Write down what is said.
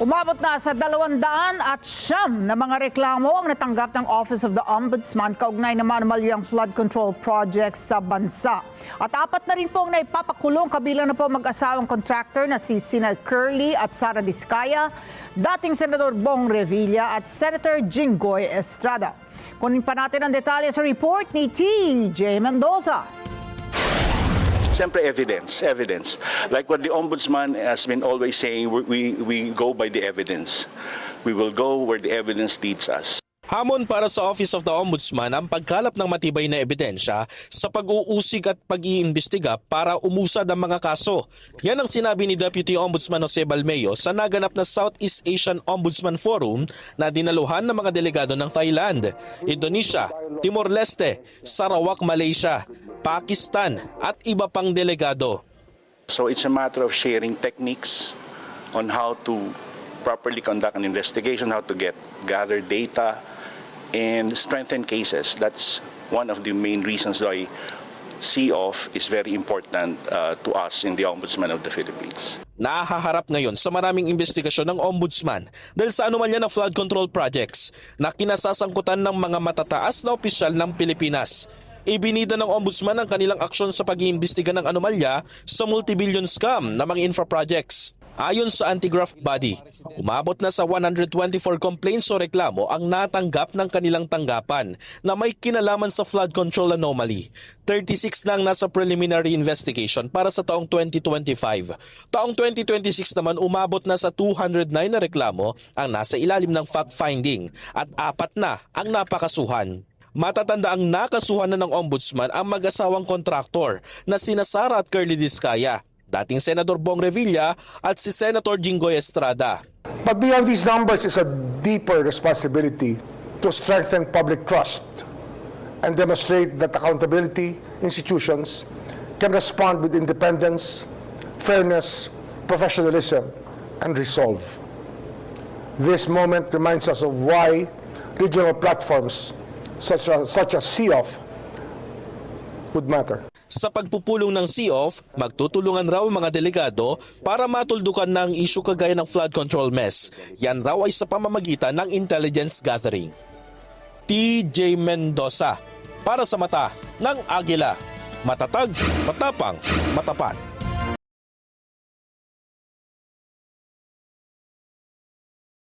Umabot na sa 200 at siyam na mga reklamo ang natanggap ng Office of the Ombudsman kaugnay ng manumalyang flood control projects sa bansa. At 4 na rin po ang naipapakulong, kabilang na po mag-asawang contractor na si Sina Curly at Sara Diskaya, dating Senador Bong Revilla at Senator Jinggoy Estrada. Kunin pa natin ang detalye sa report ni TJ Mendoza. Siyempre, evidence. Like what the Ombudsman has been always saying, we go by the evidence. We will go where the evidence leads us. Hamon para sa Office of the Ombudsman ang pagkalap ng matibay na ebidensya sa pag-uusig at pag-iimbestiga para umusad ang mga kaso. Yan ang sinabi ni Deputy Ombudsman Jose Balmeo sa naganap na Southeast Asian Ombudsman Forum na dinaluhan ng mga delegado ng Thailand, Indonesia, Timor-Leste, Sarawak, Malaysia, Pakistan at iba pang delegado. So it's a matter of sharing techniques on how to properly conduct an investigation, how to gather data, and strengthen cases. That's one of the main reasons why COF is very important to us in the Ombudsman of the Philippines. Nahaharap ngayon sa maraming investigasyon ng Ombudsman dahil sa anomalya ng flood control projects na kinasasangkutan ng mga matataas na opisyal ng Pilipinas. Ibinida ng Ombudsman ang kanilang aksyon sa pag-iimbestiga ng anomalya sa multi-billion scam na mga infra projects. Ayon sa anti-graft body, umabot na sa 124 complaints o reklamo ang natanggap ng kanilang tanggapan na may kinalaman sa flood control anomaly. 36 na ang nasa preliminary investigation para sa taong 2025. Taong 2026 naman umabot na sa 209 na reklamo ang nasa ilalim ng fact-finding at 4 na ang napakasuhan. Matatanda ang nakasuhan na ng Ombudsman ang mag-asawang kontraktor na sina Sara at Curly Diskaya, dating Senador Bong Revilla at si Senator Jinggoy Estrada. But beyond these numbers is a deeper responsibility to strengthen public trust and demonstrate that accountability institutions can respond with independence, fairness, professionalism, and resolve. This moment reminds us of why regional platforms such as COF would matter. Sa pagpupulong ng COF, magtutulungan raw mga delegado para matuldukan ng isyu kagaya ng flood control mess. Yan raw ay sa pamamagitan ng intelligence gathering. TJ Mendoza, para sa mata ng Agila. Matatag, matapang, matapat.